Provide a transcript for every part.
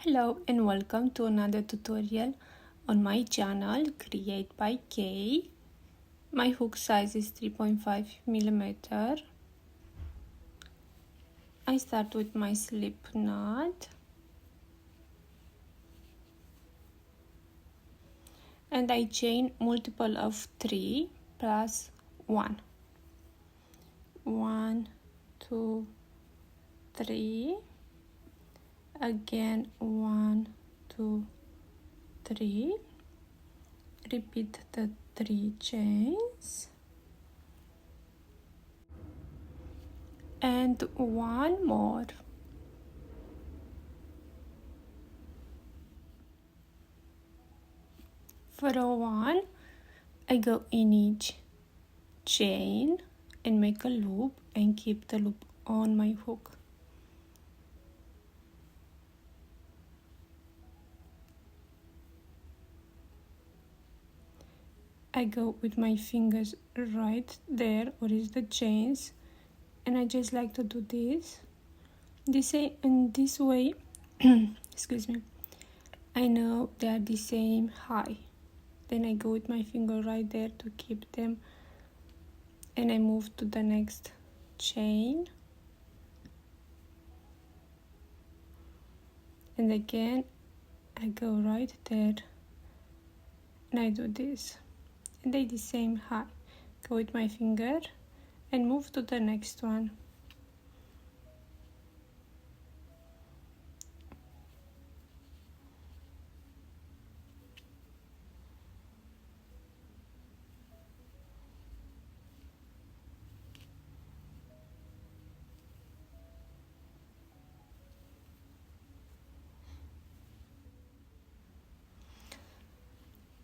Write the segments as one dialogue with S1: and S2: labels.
S1: Hello and welcome to another tutorial on my channel Create by Kay. My hook size is 3.5 millimeter. I start with my slip knot and I chain multiple of 3 plus 1. 1, 2, 3. Again 1, 2, 3. Repeat the 3 chains and one more. For row 1, I go in each chain and make a loop and keep the loop on my hook. I go with my fingers right there where is the chains, and I just like to do this way excuse me, I know they are the same high. Then I go with my finger right there to keep them, and I move to the next chain, and again I go right there and I do this, and they the same high. Go with my finger and move to the next one.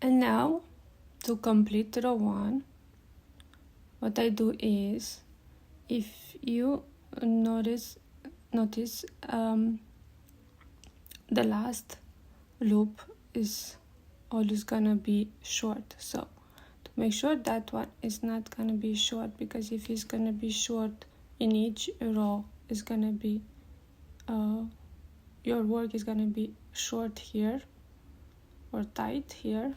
S1: And now, to complete row 1, what I do is, if you notice the last loop is always gonna be short. So to make sure that one is not gonna be short, because if it's gonna be short in each row, it's gonna be your work is gonna be short here or tight here,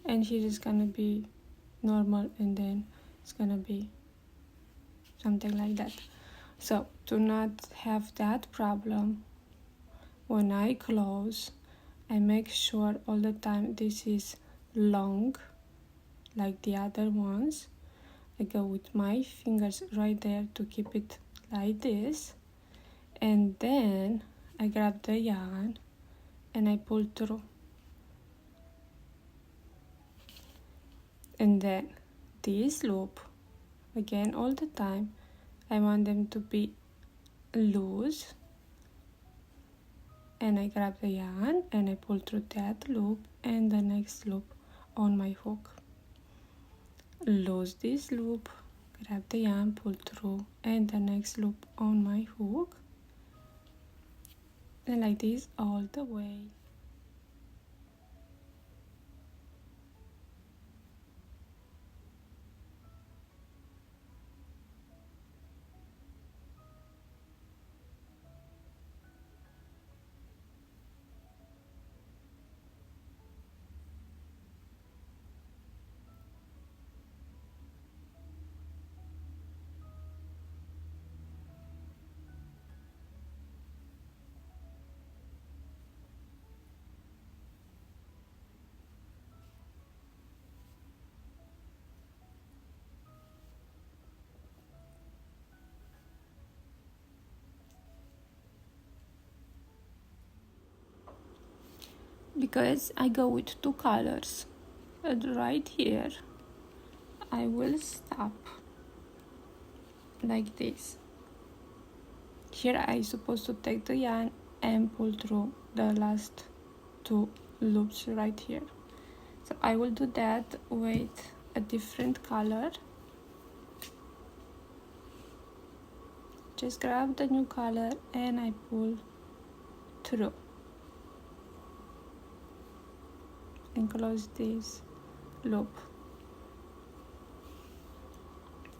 S1: and here is gonna be normal, and then it's gonna be something like that. So to not have that problem, when I close, I make sure all the time this is long like the other ones. I go with my fingers right there to keep it like this, and then I grab the yarn and I pull through. And then this loop, again all the time, I want them to be loose, and I grab the yarn and I pull through that loop and the next loop on my hook. Lose this loop, grab the yarn, pull through, and the next loop on my hook, and like this all the way. Because I go with 2 colors, and right here I will stop like this. Here I supposed to take the yarn and pull through the last 2 loops right here. So I will do that with a different color. Just grab the new color and I pull through and close this loop.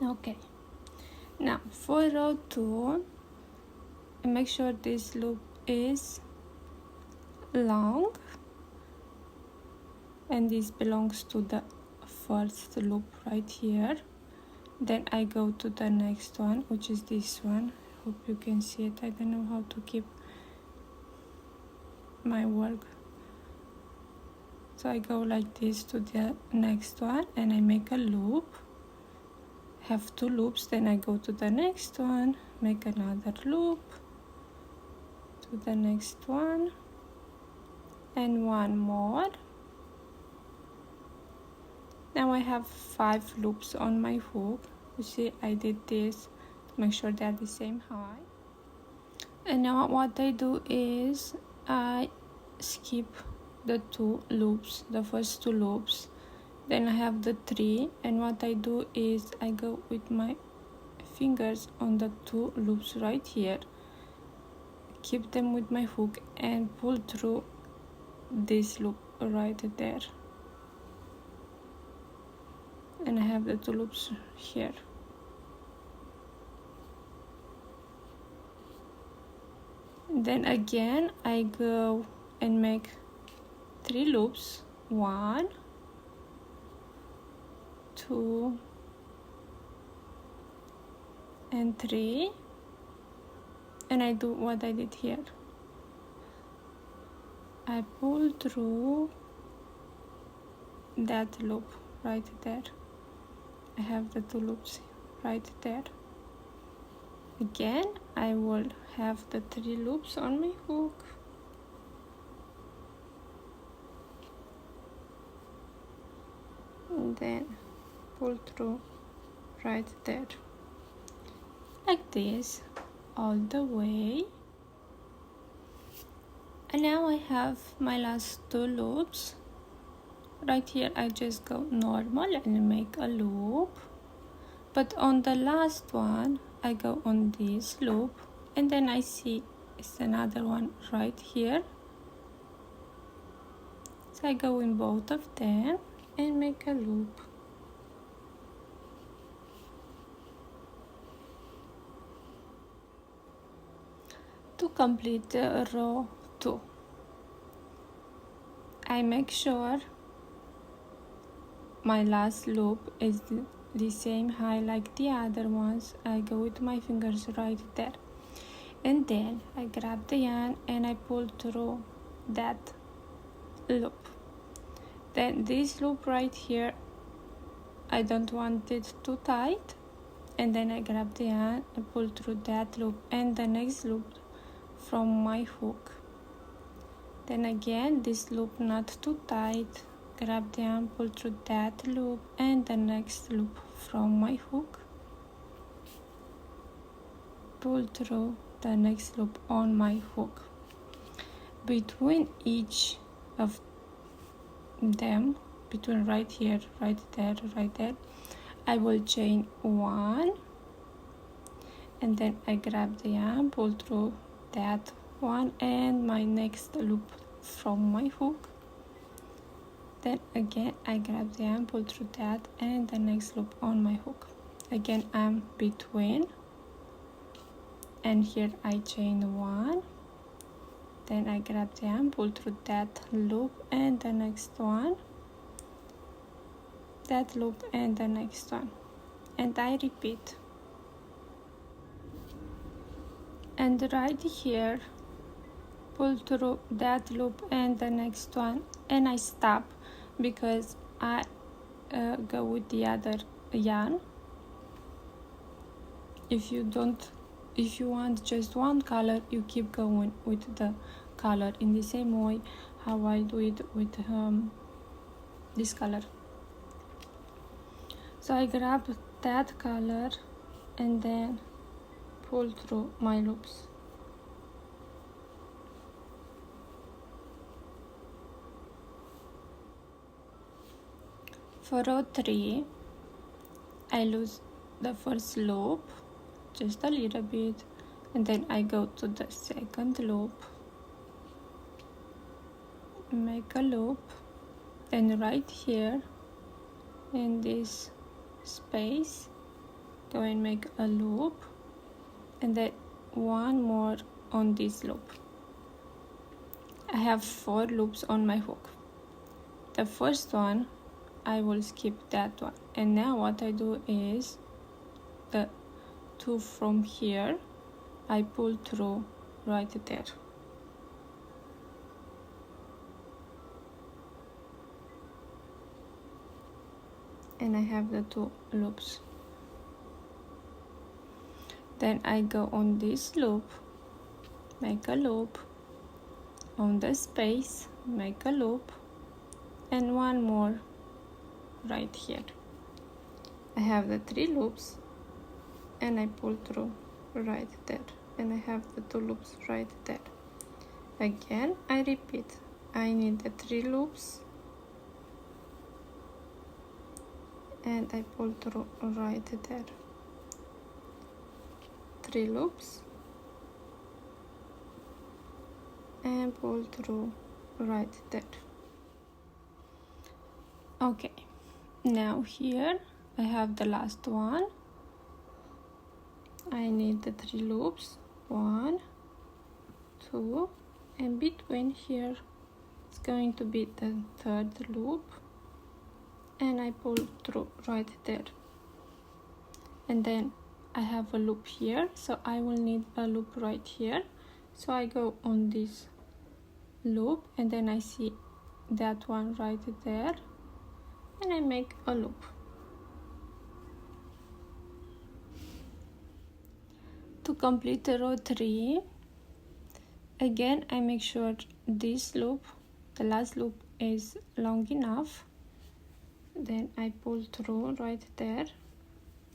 S1: Okay, now for row 2, make sure this loop is long, and this belongs to the first loop right here. Then I go to the next one, which is this one. Hope you can see it. I don't know how to keep my work. So I go like this to the next one, and I make a loop, have 2 loops. Then I go to the next one, make another loop, to the next one, and one more. Now I have 5 loops on my hook. You see, I did this to make sure they're the same height. And now what I do is I skip the 2 loops, the first 2 loops. Then I have the 3, and what I do is I go with my fingers on the 2 loops right here, keep them with my hook, and pull through this loop right there. And I have the 2 loops here. Then again I go and make 3 loops, 1, 2, and 3, and I do what I did here. I pull through that loop right there. I have the 2 loops right there. Again, I will have the 3 loops on my hook. And then pull through right there. Like this, all the way. And now I have my last 2 loops. Right here I just go normal and make a loop, but on the last one I go on this loop, and then I see it's another one right here, so I go in both of them and make a loop. To complete the row 2, I make sure my last loop is the same height like the other ones. I go with my fingers right there, and then I grab the yarn and I pull through that loop. Then this loop right here, I don't want it too tight, and then I grab the yarn and pull through that loop and the next loop from my hook. Then again this loop not too tight, grab the yarn, pull through that loop and the next loop from my hook, pull through the next loop on my hook. Between each of them, between right here, right there, I will chain 1, and then I grab the yarn, pull through that one and my next loop from my hook. Then again I grab the yarn, pull through that and the next loop on my hook. Again I'm between, and here I chain 1, then I grab the yarn, pull through that loop and the next one, that loop and the next one, and I repeat. And right here pull through that loop and the next one, and I stop because I go with the other yarn. If you want just one color, you keep going with the color in the same way how I do it with this color. So I grab that color and then pull through my loops. For row 3, I lose the first loop just a little bit, and then I go to the second loop, make a loop, then right here in this space go and make a loop, and then one more on this loop, I have 4 loops on my hook. The first one, I will skip that one, and now what I do is the 2 from here I pull through right there, and I have the 2 loops. Then I go on this loop, make a loop, on the space make a loop, and one more right here. I have the 3 loops, and I pull through right there, and I have the 2 loops right there. Again I repeat, I need the 3 loops, and I pull through right there, 3 loops, and pull through right there. Okay, now here I have the last one. I need the 3 loops, 1, 2, and between here it's going to be the 3rd loop, and I pull through right there. And then I have a loop here, so I will need a loop right here. So I go on this loop, and then I see that one right there, and I make a loop. To complete the row 3, again I make sure this loop, the last loop, is long enough. Then I pull through right there,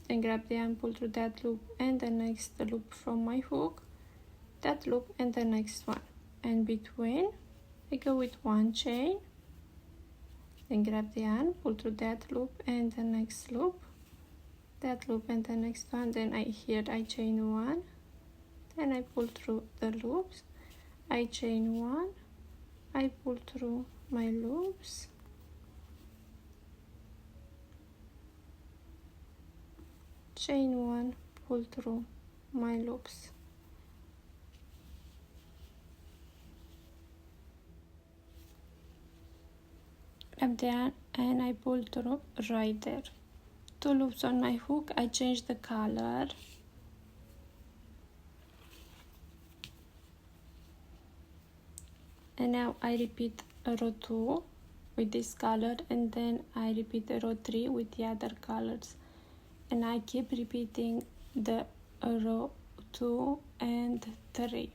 S1: then grab the yarn, pull through that loop and the next loop from my hook, that loop and the next one, and between I go with 1 chain, then grab the yarn, pull through that loop and the next loop, that loop and the next one, then I chain 1, then I pull through the loops, I chain 1, I pull through my loops, chain 1, pull through my loops. Grab the yarn and I pull through right there. 2 loops on my hook, I change the color. And now I repeat row 2 with this color, and then I repeat row 3 with the other colors. And I keep repeating the row 2 and 3.